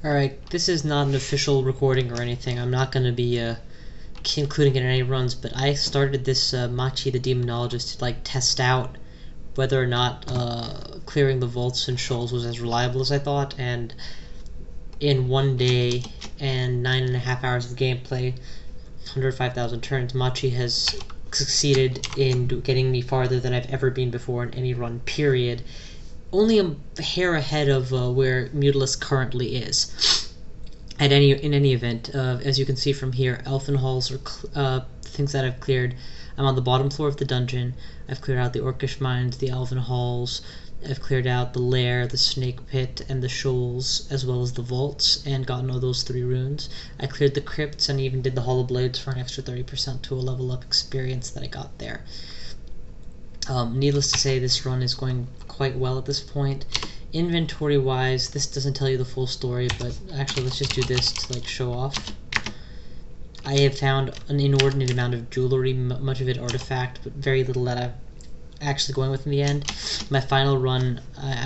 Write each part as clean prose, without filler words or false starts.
Alright, this is not an official recording or anything. I'm not going to be including it in any runs, but I started this Machi the Demonologist to test out whether or not clearing the vaults in Shoals was as reliable as I thought, and in 1 day and 9.5 hours of gameplay, 105,000 turns, Machi has succeeded in getting me farther than I've ever been before in any run, period. Only a hair ahead of where Mutilus currently is. In any event, as you can see from here, Elfin Halls are things that I've cleared. I'm on the bottom floor of the dungeon. I've cleared out the Orcish Mines, the Elfin Halls. I've cleared out the Lair, the Snake Pit, and the Shoals, as well as the Vaults, and gotten all those 3 runes. I cleared the Crypts and even did the Hollow Blades for an extra 30% to a level up experience that I got there. Needless to say, this run is going quite well at this point. Inventory-wise, this doesn't tell you the full story, but actually let's just do this to show off. I have found an inordinate amount of jewelry, much of it artifact, but very little that I'm actually going with in the end. My final run,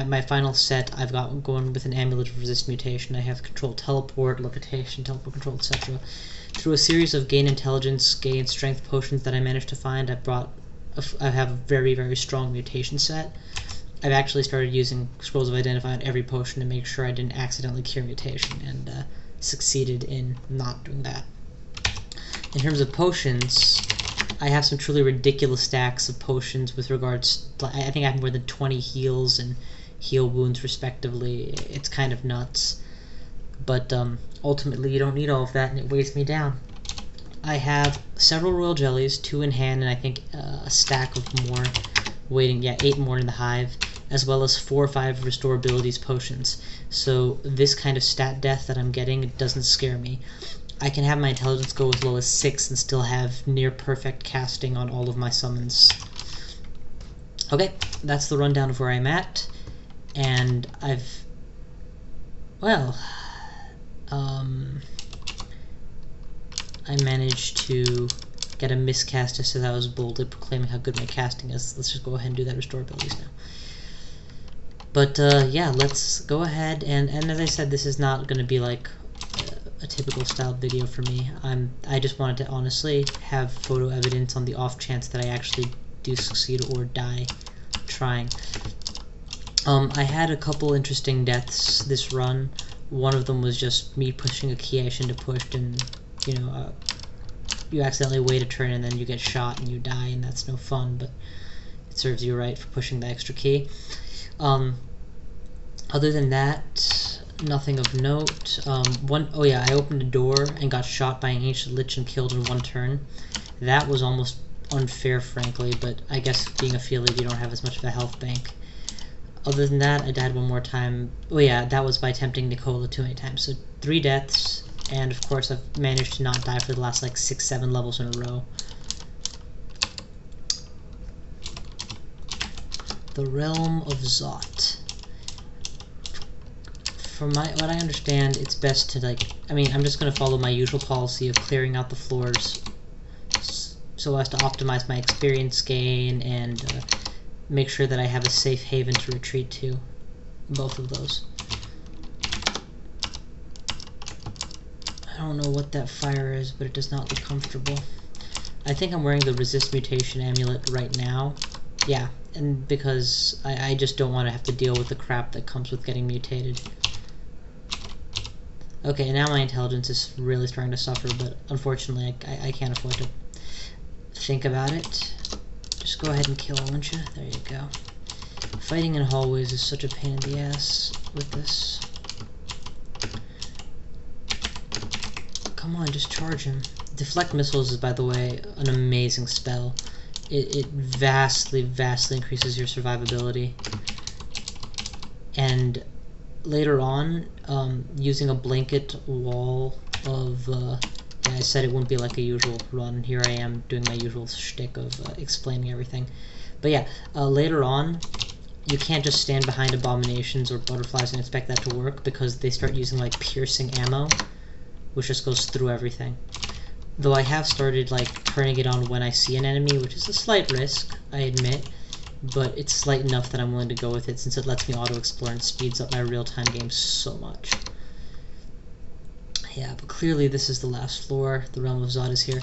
my final set, I've got going with an Amulet of Resist Mutation. I have Control Teleport, Levitation, Teleport Control, etc. Through a series of Gain Intelligence, Gain Strength potions that I managed to find, I have a very, very strong mutation set. I've actually started using Scrolls of Identify on every potion to make sure I didn't accidentally cure mutation, and succeeded in not doing that. In terms of potions, I have some truly ridiculous stacks of potions with regards to, I think I have more than 20 heals and heal wounds respectively. It's kind of nuts. But ultimately you don't need all of that, and it weighs me down. I have several royal jellies, 2 in hand, and I think a stack of more waiting, 8 more in the hive, as well as 4 or 5 restore abilities potions. So this kind of stat death that I'm getting, it doesn't scare me. I can have my intelligence go as low as 6 and still have near perfect casting on all of my summons. Okay, that's the rundown of where I'm at, and I managed to get a miscast just as I was boldly proclaiming how good my casting is. Let's just go ahead and do that restore abilities now. But yeah, let's go ahead, and as I said, this is not going to be like a typical style video for me. I just wanted to honestly have photo evidence on the off chance that I actually do succeed or die trying. I had a couple interesting deaths this run. One of them was just me pushing a key I shouldn't have pushed, and you accidentally wait a turn and then you get shot and you die, and that's no fun, but it serves you right for pushing the extra key. Other than that, nothing of note. Oh yeah, I opened a door and got shot by an ancient lich and killed in 1 turn. That was almost unfair, frankly, but I guess being a Felid, you don't have as much of a health bank. Other than that, I died 1 more time. Oh yeah, that was by tempting Nicola too many times. So 3 deaths, and of course I've managed to not die for the last 6-7 levels in a row. The Realm of Zot. From what I understand, it's best to I'm just going to follow my usual policy of clearing out the floors so as to optimize my experience gain and make sure that I have a safe haven to retreat to. Both of those. I don't know what that fire is, but it does not look comfortable. I think I'm wearing the Resist Mutation amulet right now. Yeah, and because I just don't want to have to deal with the crap that comes with getting mutated. Okay, now my intelligence is really starting to suffer, but unfortunately I can't afford to think about it. Just go ahead and kill, won't you? There you go. Fighting in hallways is such a pain in the ass with this. Come on, just charge him. Deflect Missiles is, by the way, an amazing spell. It vastly, vastly increases your survivability. And later on, using a blanket wall of... yeah, I said it wouldn't be like a usual run. Here I am doing my usual shtick of explaining everything. But yeah, later on, you can't just stand behind abominations or butterflies and expect that to work, because they start using piercing ammo, which just goes through everything. Though I have started turning it on when I see an enemy, which is a slight risk, I admit, but it's slight enough that I'm willing to go with it since it lets me auto-explore and speeds up my real-time game so much. Yeah, but clearly this is the last floor. The Realm of Zod is here.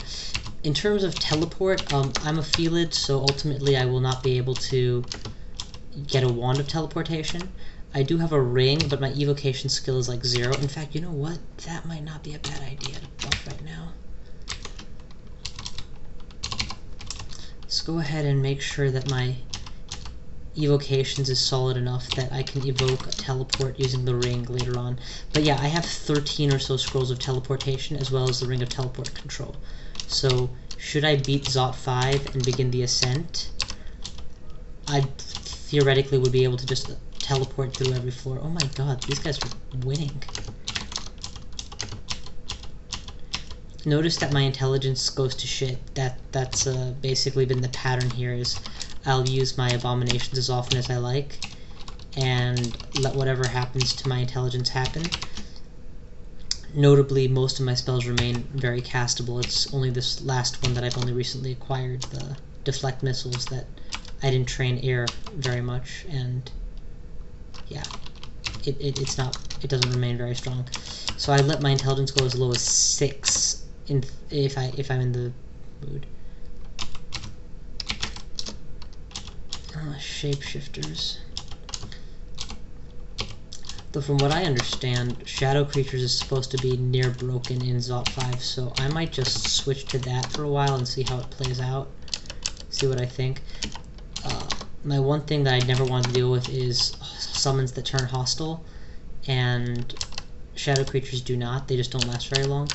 In terms of teleport, I'm a Felid, so ultimately I will not be able to get a wand of teleportation. I do have a ring, but my evocation skill is like 0. In fact, you know what? That might not be a bad idea to buff right now. Let's go ahead and make sure that my evocations is solid enough that I can evoke a teleport using the ring later on. But yeah, I have 13 or so scrolls of teleportation as well as the ring of teleport control. So should I beat Zot 5 and begin the ascent, I theoretically would be able to just teleport through every floor. Oh my god, these guys are winning. Notice that my intelligence goes to shit. That's basically been the pattern here, is I'll use my abominations as often as I like and let whatever happens to my intelligence happen. Notably, most of my spells remain very castable. It's only this last one that I've only recently acquired, the deflect missiles, that I didn't train air very much, and yeah, it doesn't remain very strong. So I let my intelligence go as low as 6 if I'm in the mood. Shapeshifters. Though from what I understand, Shadow Creatures is supposed to be near broken in Zot 5, so I might just switch to that for a while and see how it plays out. See what I think. My one thing that I never want to deal with is summons that turn hostile, and Shadow Creatures do not. They just don't last very long,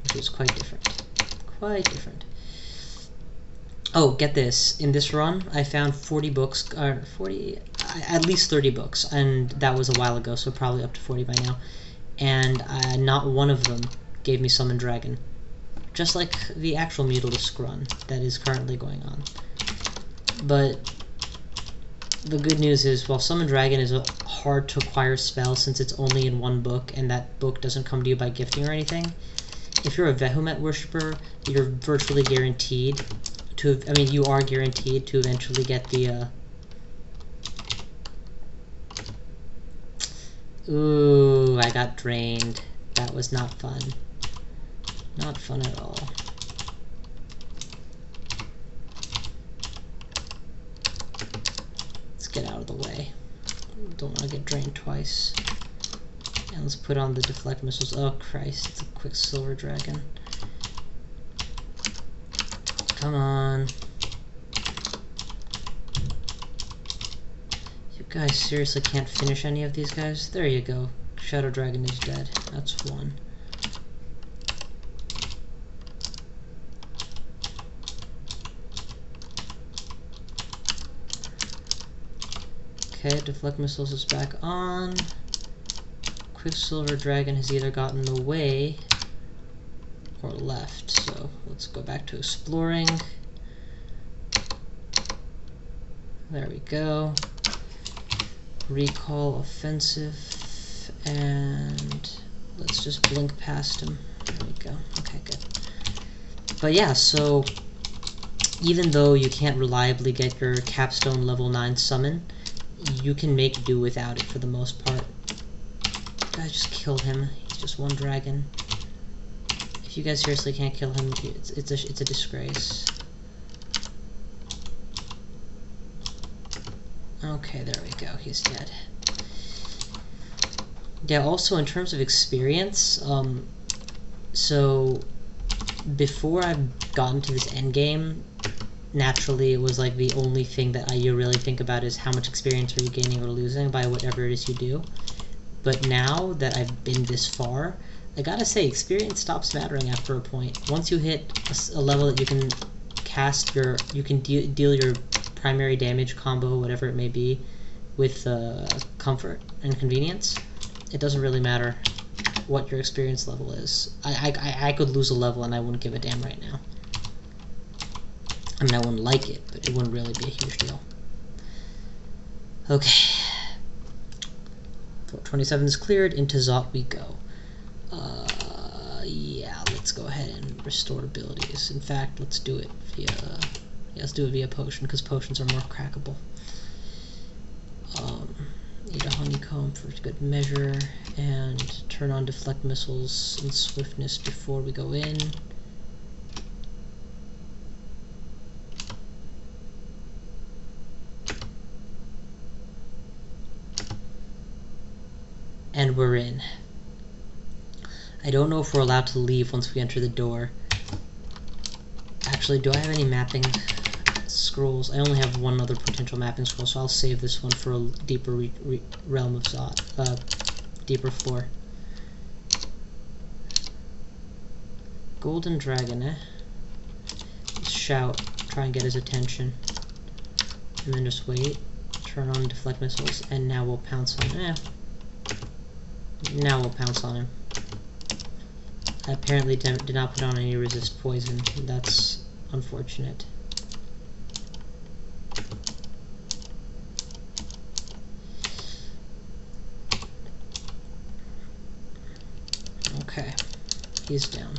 which is quite different. Quite different. Oh, get this. In this run, I found 40 books, or at least 30 books, and that was a while ago, so probably up to 40 by now. And not one of them gave me Summon Dragon. Just like the actual Mutalisk run that is currently going on. But the good news is, while Summon Dragon is a hard to acquire spell since it's only in one book, and that book doesn't come to you by gifting or anything, if you're a Vehumet worshipper, you're virtually guaranteed to, you are guaranteed to eventually get the, Ooh, I got drained. That was not fun. Not fun at all. Let's get out of the way. Don't want to get drained twice. And let's put on the deflect missiles. Oh Christ, it's a Quicksilver Dragon. Come on. You guys seriously can't finish any of these guys? There you go. Shadow Dragon is dead. That's one. Okay, deflect missiles is back on. Quicksilver Dragon has either gotten away or left, so let's go back to exploring. There we go. Recall offensive, and let's just blink past him. There we go. Okay, good. But yeah, so even though you can't reliably get your capstone level 9 summon, you can make do without it for the most part. Guys, just kill him. He's just one dragon. If you guys seriously can't kill him, it's a disgrace. Okay, there we go. He's dead. Yeah, also in terms of experience, so before I've gotten to this end game, naturally it was like the only thing that you really think about is how much experience are you gaining or losing by whatever it is you do. But now that I've been this far, I gotta say, experience stops mattering after a point. Once you hit a level that you can cast you can deal your primary damage combo, whatever it may be, with comfort and convenience, it doesn't really matter what your experience level is. I could lose a level and I wouldn't give a damn right now. I mean, I wouldn't like it, but it wouldn't really be a huge deal. Okay. 27 is cleared, into Zot we go. Yeah, let's go ahead and restore abilities. In fact, let's do it via potion, because potions are more crackable. Need a honeycomb for good measure, and turn on deflect missiles and swiftness before we go in. And we're in. I don't know if we're allowed to leave once we enter the door. Actually, do I have any mapping scrolls? I only have one other potential mapping scroll, so I'll save this one for a deeper realm of Zod, deeper floor. Golden Dragon, eh? Shout, try and get his attention. And then just wait, turn on deflect missiles, and now we'll pounce on him. Now we'll pounce on him. I apparently did not put on any resist poison. That's unfortunate. Okay, he's down.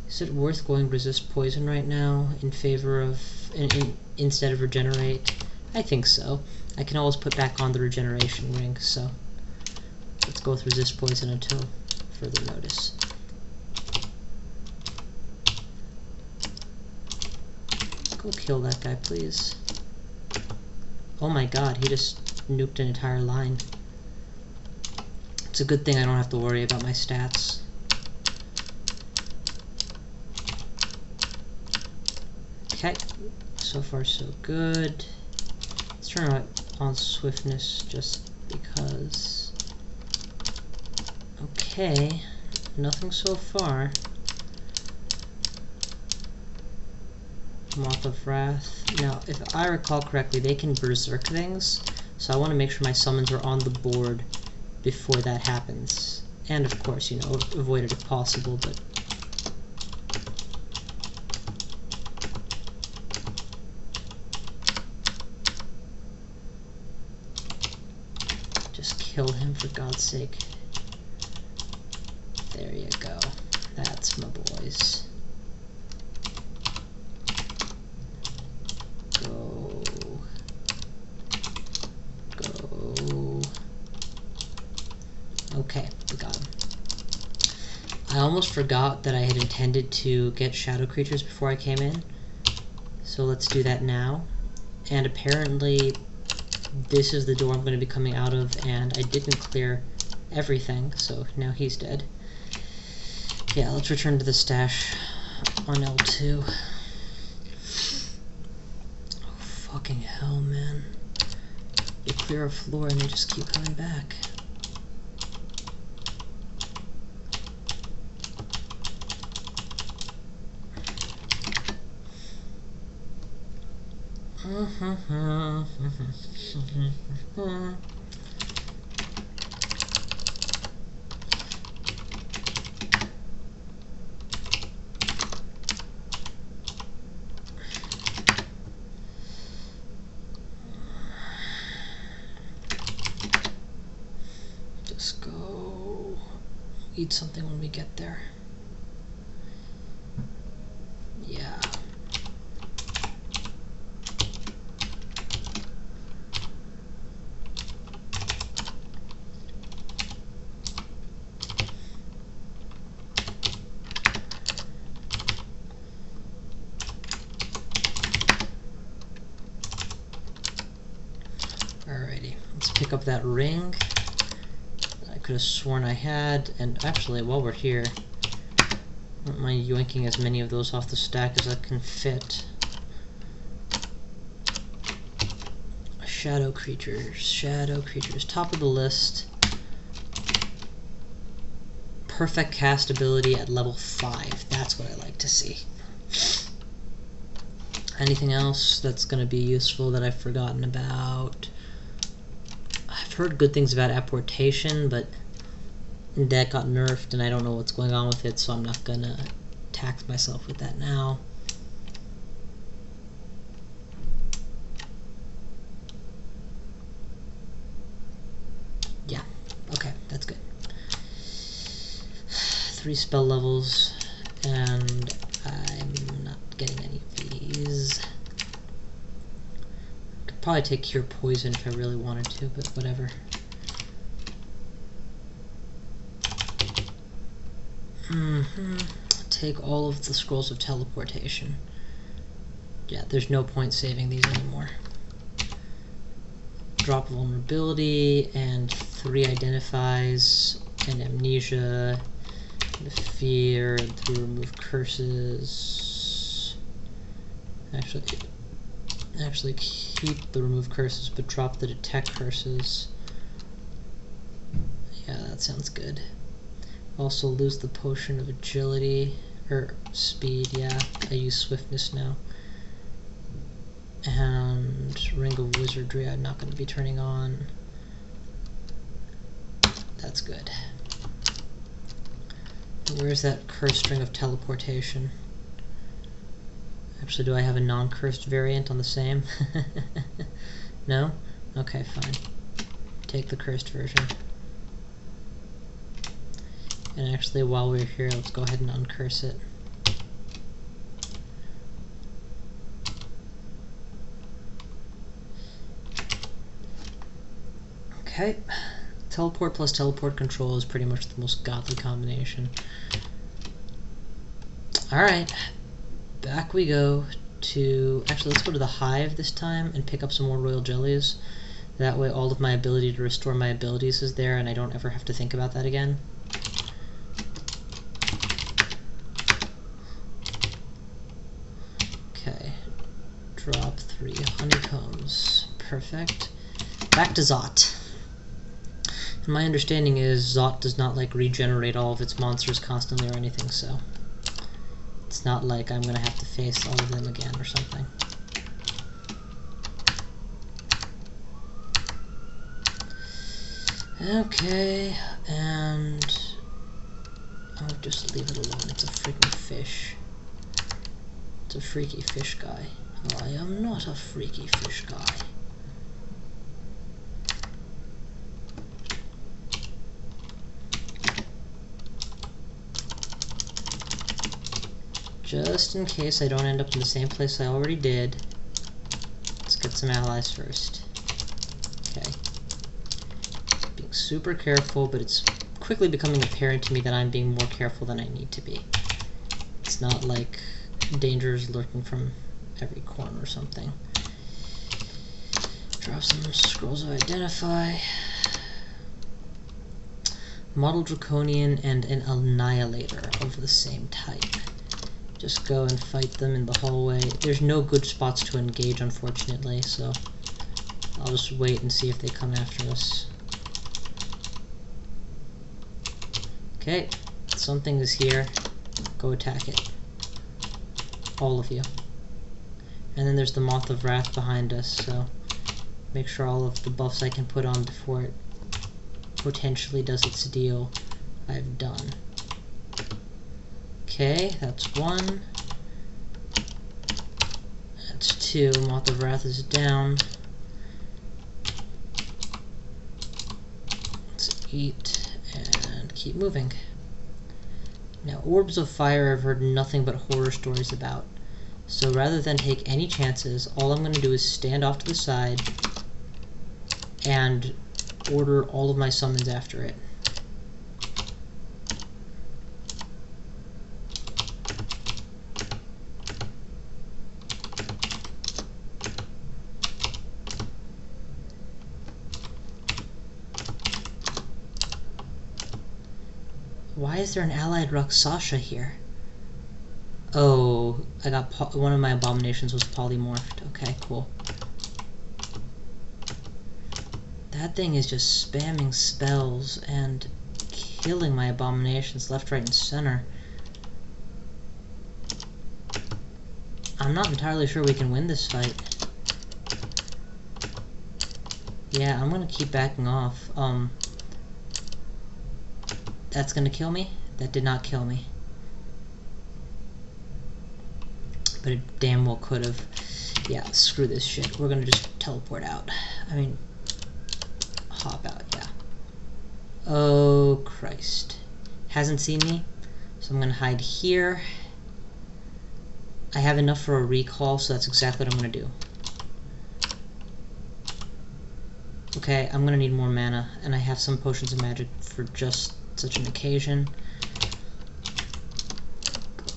Is it worth going resist poison right now in favor of instead of regenerate? I think so. I can always put back on the regeneration ring, so let's go with resist poison until further notice. Let's go kill that guy, please. Oh my god, he just nuked an entire line. It's a good thing I don't have to worry about my stats. Okay, so far so good. Let's turn on swiftness just because. Okay, nothing so far. Moth of Wrath. Now, if I recall correctly, they can berserk things, so I want to make sure my summons are on the board before that happens. And of course, you know, avoid it if possible, but just kill him for God's sake. There you go. That's my boys. Go. Go. Okay, we got him. I almost forgot that I had intended to get shadow creatures before I came in. So let's do that now. And apparently this is the door I'm going to be coming out of, and I didn't clear everything, so now he's dead. Yeah, let's return to the stash on L2. Oh, fucking hell, man. You clear a floor and they just keep coming back. Just go eat something when we get there. Yeah. Alrighty, let's pick up that ring. I could have sworn I had, and actually, while we're here, I don't mind yoinking as many of those off the stack as I can fit. Shadow creatures, top of the list. Perfect cast ability at level 5, that's what I like to see. Anything else that's going to be useful that I've forgotten about? I've heard good things about apportation, but that got nerfed and I don't know what's going on with it, so I'm not going to tax myself with that now. Yeah, okay, that's good. 3 spell levels, and I'm not getting any of these. Could probably take Cure Poison if I really wanted to, but whatever. Take all of the Scrolls of Teleportation. Yeah, there's no point saving these anymore. Drop Vulnerability, and 3 Identifies, and Amnesia, and Fear, and 3 Remove Curses. Actually keep the Remove Curses, but drop the Detect Curses. Yeah, that sounds good. Also lose the Potion of Agility, or Speed, yeah, I use Swiftness now. And Ring of Wizardry I'm not going to be turning on. That's good. Where's that cursed Ring of Teleportation? Actually, do I have a non-cursed variant on the same? No? Okay, fine. Take the cursed version. And actually, while we're here, let's go ahead and uncurse it. Okay. Teleport plus teleport control is pretty much the most godly combination. Alright. Back we go to... Actually, let's go to the Hive this time and pick up some more Royal Jellies. That way all of my ability to restore my abilities is there and I don't ever have to think about that again. Okay. Drop 3 honeycombs. Perfect. Back to Zot. And my understanding is Zot does not like regenerate all of its monsters constantly or anything, so it's not like I'm gonna have to face all of them again or something. Okay, and I'll just leave it alone. It's a freaking fish. It's a freaky fish guy. I am not a freaky fish guy. Just in case I don't end up in the same place I already did, let's get some allies first. Okay. Being super careful, but it's quickly becoming apparent to me that I'm being more careful than I need to be. It's not like dangers lurking from every corner or something. Drop some Scrolls of Identify. Model Draconian and an Annihilator of the same type. Just go and fight them in the hallway. There's no good spots to engage, unfortunately, so I'll just wait and see if they come after us. Okay, something is here. Go attack it. All of you. And then there's the Moth of Wrath behind us, so make sure all of the buffs I can put on before it potentially does its deal, I've done. Okay, that's 1. That's 2. Moth of Wrath is down. Let's eat and keep moving. Now, Orbs of Fire I've heard nothing but horror stories about. So rather than take any chances, all I'm going to do is stand off to the side and order all of my summons after it. Why is there an allied Raksasha here? Oh, I got one of my abominations was polymorphed. Okay, cool. That thing is just spamming spells and killing my abominations left, right, and center. I'm not entirely sure we can win this fight. Yeah, I'm gonna keep backing off. That's gonna kill me? That did not kill me. But it damn well could have. Yeah, screw this shit. We're gonna just teleport out. I mean, hop out, yeah. Oh, Christ. Hasn't seen me, so I'm gonna hide here. I have enough for a recall, so that's exactly what I'm gonna do. okay, I'm gonna need more mana, and I have some potions of magic for just such an occasion.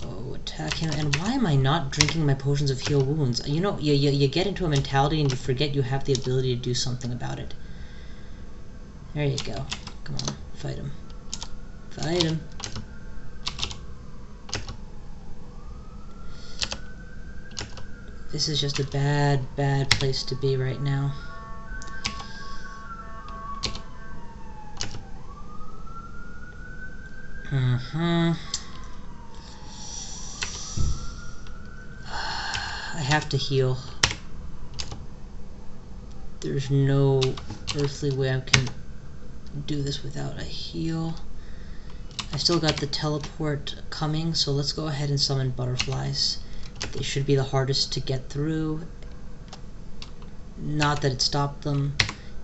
Go attack him, and why am I not drinking my potions of heal wounds? You know, you get into a mentality and you forget you have the ability to do something about it. There you go. Come on, fight him. Fight him. This is just a bad, bad place to be right now. I have to heal. There's no earthly way I can do this without a heal. I still got the teleport coming, so let's go ahead and summon butterflies. They should be the hardest to get through. Not that it stopped them.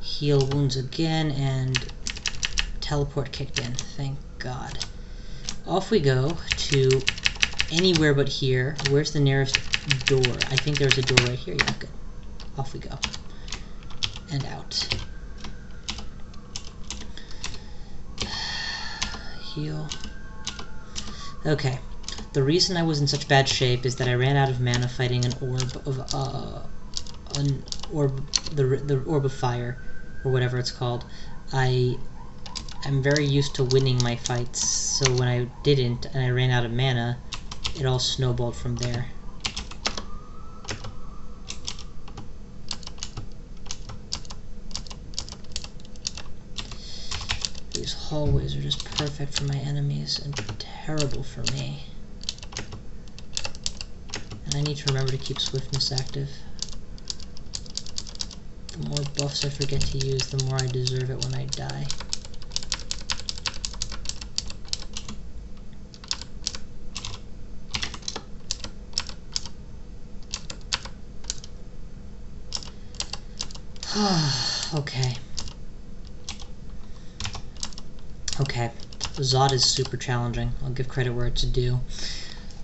Heal wounds again, and teleport kicked in. Thank God. Off we go to anywhere but here. Where's the nearest door? I think there's a door right here. Yeah, good. Off we go. And out. Heal. Okay. The reason I was in such bad shape is that I ran out of mana fighting an orb of the orb of fire, or whatever it's called. I'm very used to winning my fights, so when I didn't and I ran out of mana, it all snowballed from there. These hallways are just perfect for my enemies and terrible for me. And I need to remember to keep swiftness active. The more buffs I forget to use, the more I deserve it when I die. Okay. Okay. Zod is super challenging. I'll give credit where it's due.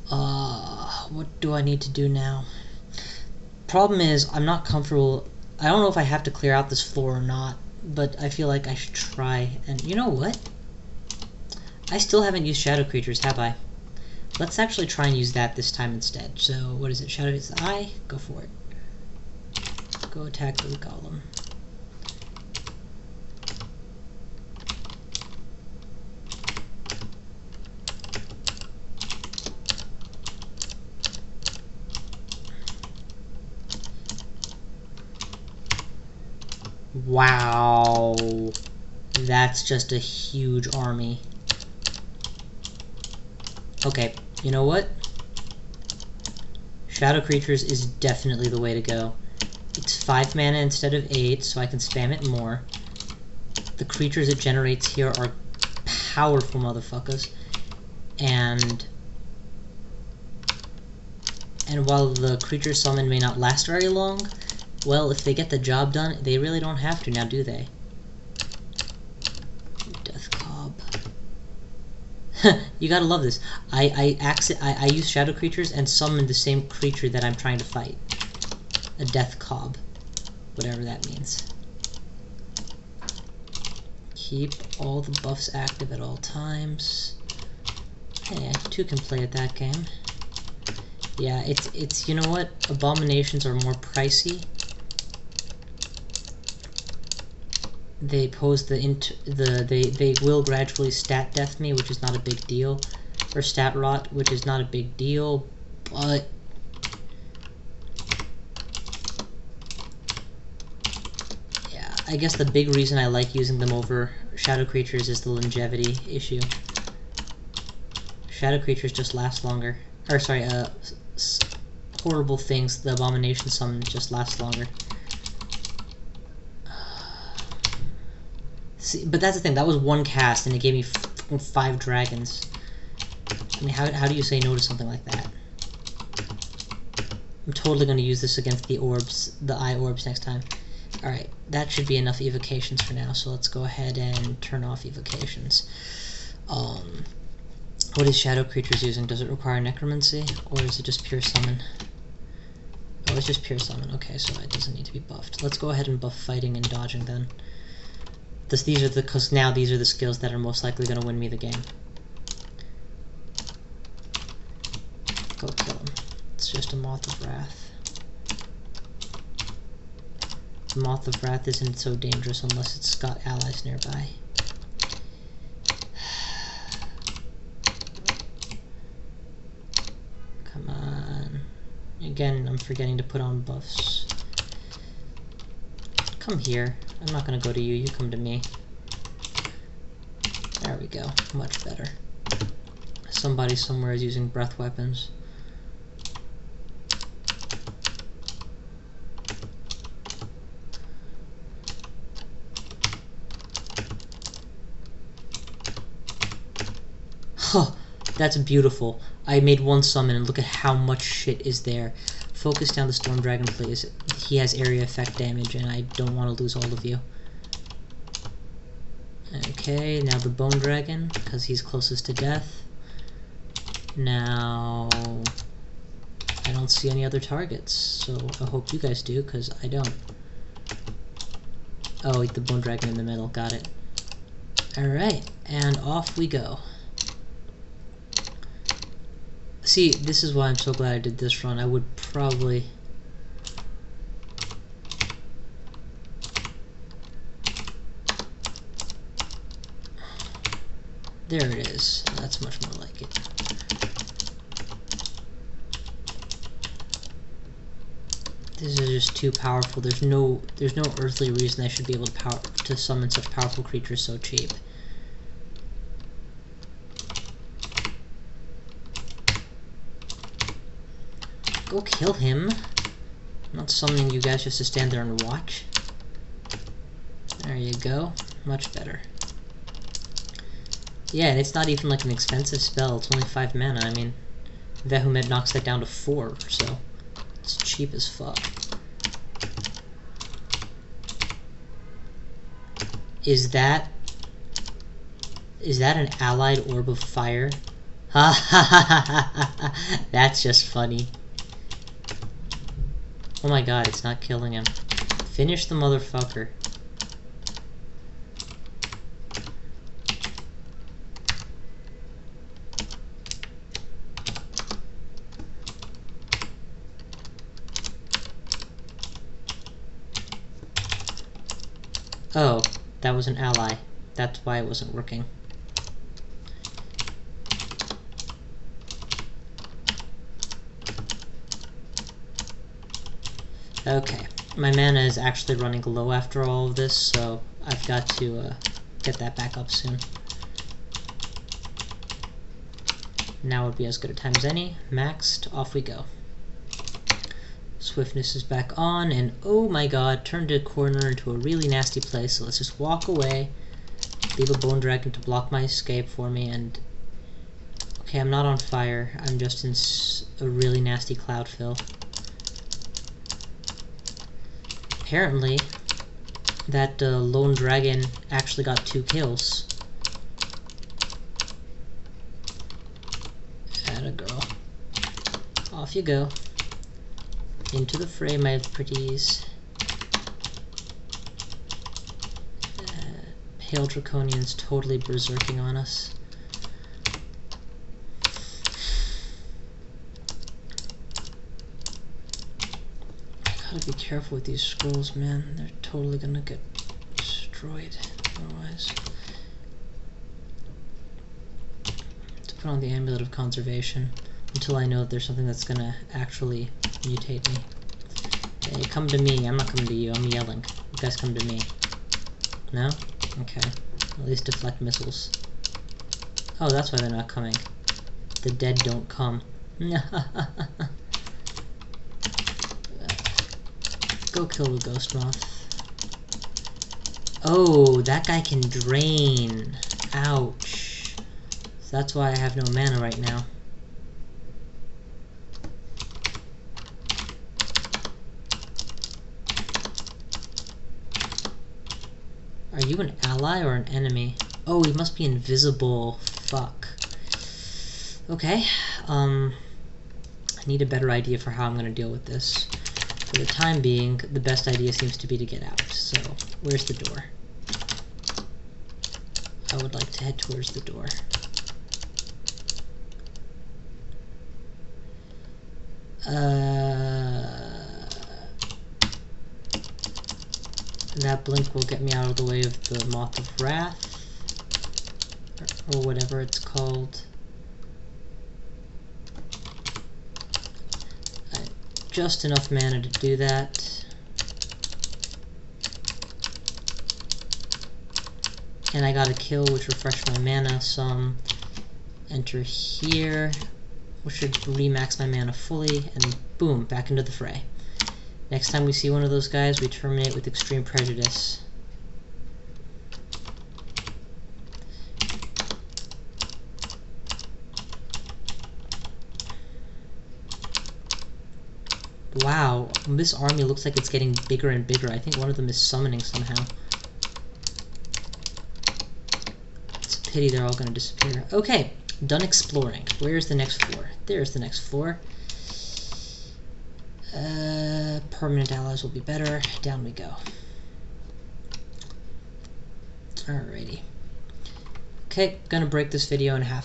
What do I need to do now? Problem is, I'm not comfortable. I don't know if I have to clear out this floor or not, but I feel like I should try. And you know what? I still haven't used shadow creatures, have I? Let's actually try and use that this time instead. So, what is it? Shadow is the eye? Go for it. Go attack the golem. Wow, that's just a huge army. Okay, you know what? Shadow Creatures is definitely the way to go. It's 5 mana instead of 8, so I can spam it more. The creatures it generates here are powerful motherfuckers. And while the creature summon may not last very long, well, if they get the job done, they really don't have to now, do they? Death Cob. You gotta love this. I use shadow creatures and summon the same creature that I'm trying to fight. A Death Cob. Whatever that means. Keep all the buffs active at all times. Hey, 2 can play at that game. Yeah, it's you know what? Abominations are more pricey. They pose they will gradually stat death me, which is not a big deal, or stat rot, which is not a big deal, but yeah, I guess the big reason I like using them over shadow creatures is the longevity issue. Shadow creatures just last longer, or sorry, horrible things, the abomination summon just lasts longer. See, but that's the thing, that was 1 cast and it gave me 5 dragons. I mean, how do you say no to something like that? I'm totally going to use this against the orbs, the eye orbs next time. Alright, that should be enough evocations for now, so let's go ahead and turn off evocations. What is Shadow Creatures using? Does it require necromancy, or is it just pure summon? Oh, it's just pure summon. Okay, so it doesn't need to be buffed. Let's go ahead and buff fighting and dodging then. because now these are the skills that are most likely going to win me the game. Go kill him. It's just a Moth of Wrath. The Moth of Wrath isn't so dangerous unless it's got allies nearby. Come on. Again, I'm forgetting to put on buffs. Come here. I'm not gonna go to you, you come to me. There we go. Much better. Somebody somewhere is using breath weapons. Huh, that's beautiful. I made one summon and look at how much shit is there. Focus down the Storm Dragon, please. He has area effect damage and I don't want to lose all of you. Okay, now the Bone Dragon, because he's closest to death. Now, I don't see any other targets, so I hope you guys do, because I don't. Oh, the Bone Dragon in the middle, got it. Alright, and off we go. See, this is why I'm so glad I did this run. I would probably... There it is. That's much more like it. This is just too powerful. There's no earthly reason I should be able to summon such powerful creatures so cheap. Go kill him. I'm not summoning you guys just to stand there and watch. There you go. Much better. Yeah, and it's not even like an expensive spell. It's only 5 mana. I mean, Vehumet knocks that down to 4, so it's cheap as fuck. Is that an allied orb of fire? Ha ha ha ha ha! That's just funny. Oh my god, it's not killing him. Finish the motherfucker. Oh, that was an ally. That's why it wasn't working. Okay, my mana is actually running low after all of this, so I've got to get that back up soon. Now would be as good a time as any. Maxed, off we go. Swiftness is back on, and oh my god, turned a corner into a really nasty place, so let's just walk away, leave a Bone Dragon to block my escape for me, and... Okay, I'm not on fire, I'm just in a really nasty cloud fill. Apparently, that lone dragon actually got 2 kills. Atta girl. Off you go. Into the fray, my pretties. Pale Draconian's totally berserking on us. Gotta be careful with these scrolls, man. They're totally gonna get destroyed otherwise. Let's put on the Amulet of Conservation until I know that there's something that's gonna actually mutate me. Hey, come to me. I'm not coming to you. I'm yelling. You guys come to me. No? Okay. At least deflect missiles. Oh, that's why they're not coming. The dead don't come. Go kill the Ghost Moth. Oh, that guy can drain. Ouch. So that's why I have no mana right now. Are you an ally or an enemy? Oh, he must be invisible. Fuck. Okay. I need a better idea for how I'm gonna deal with this. For the time being, the best idea seems to be to get out. So, where's the door? I would like to head towards the door. That blink will get me out of the way of the Moth of Wrath, or whatever it's called. Just enough mana to do that. And I got a kill, which refreshed my mana some. Enter here, which should remax my mana fully, and boom, back into the fray. Next time we see one of those guys, we terminate with extreme prejudice. Wow, this army looks like it's getting bigger and bigger. I think one of them is summoning somehow. It's a pity they're all going to disappear. Okay, done exploring. Where's the next floor? There's the next floor. Permanent allies will be better. Down we go. Alrighty. Okay, gonna break this video in half.